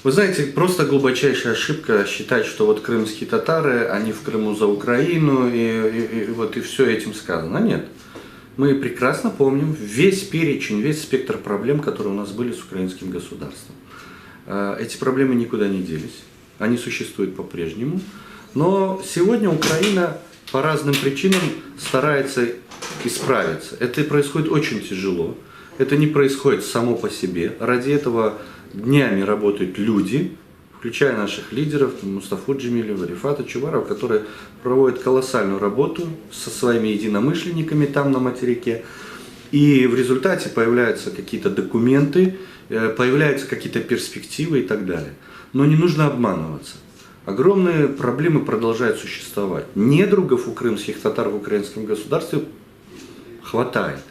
Вы знаете, просто глубочайшая ошибка считать, что вот крымские татары, они в Крыму за Украину, и все этим сказано. Нет. Мы прекрасно помним весь перечень, весь спектр проблем, которые у нас были с украинским государством. Эти проблемы никуда не делись, они существуют по-прежнему. Но сегодня Украина по разным причинам старается исправиться. Это происходит очень тяжело, это не происходит само по себе. Ради этого днями работают люди, включая наших лидеров, Мустафу Джемилева, Рифата Чубарова, которые проводят колоссальную работу со своими единомышленниками там на материке. И в результате появляются какие-то документы, появляются какие-то перспективы и так далее. Но не нужно обманываться. Огромные проблемы продолжают существовать. Недругов у крымских татар в украинском государстве хватает.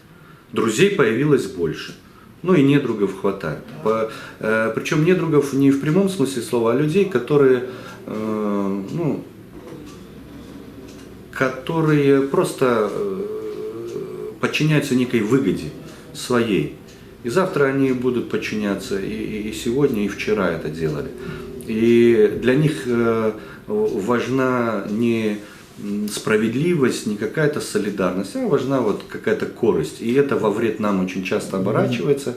Друзей появилось больше. Ну и недругов хватает. Причем недругов не в прямом смысле слова, а людей, которые просто подчиняются некой выгоде своей. И завтра они будут подчиняться, и сегодня, и вчера это делали. И для них важна не справедливость, не какая-то солидарность, а важна вот какая-то корость. И это во вред нам очень часто оборачивается.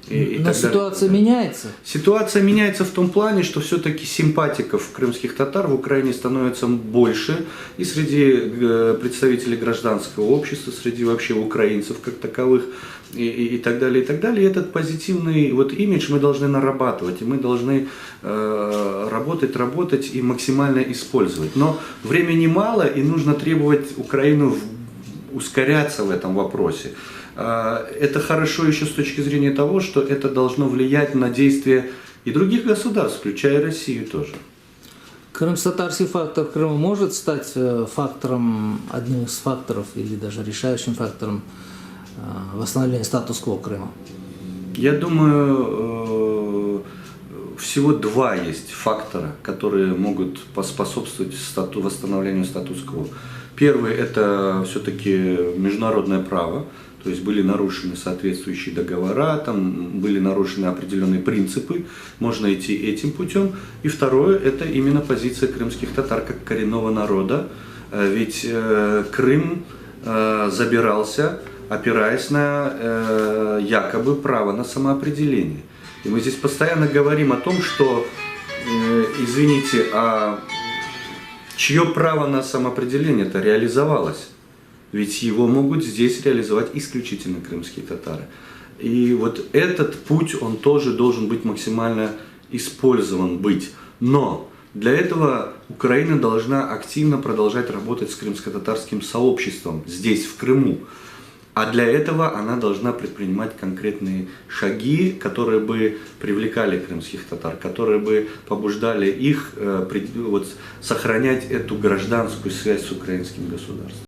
Но ситуация меняется? Ситуация меняется в том плане, что все-таки симпатиков крымских татар в Украине становится больше. И среди представителей гражданского общества, среди вообще украинцев как таковых, и так далее, и так далее. И этот позитивный имидж мы должны нарабатывать, и мы должны работать и максимально использовать. Но времени мало, и нужно требовать Украину ускоряться в этом вопросе. Это хорошо еще с точки зрения того, что это должно влиять на действия и других государств, включая Россию тоже. Крымско-татарский фактор в Крыму может стать одним из факторов или даже решающим фактором восстановления статус-кво Крыма? Я думаю, всего два есть фактора, которые могут поспособствовать восстановлению статус-кво. Первый – это все-таки международное право. То есть были нарушены соответствующие договора, там были нарушены определенные принципы, можно идти этим путем. И второе, это именно позиция крымских татар как коренного народа. Ведь Крым забирался, опираясь на якобы право на самоопределение. И мы здесь постоянно говорим о том, что, извините, а чье право на самоопределение-то реализовалось? Ведь его могут здесь реализовать исключительно крымские татары. И вот этот путь, он тоже должен быть максимально использован быть. Но для этого Украина должна активно продолжать работать с крымско-татарским сообществом здесь, в Крыму. А для этого она должна предпринимать конкретные шаги, которые бы привлекали крымских татар, которые бы побуждали их сохранять эту гражданскую связь с украинским государством.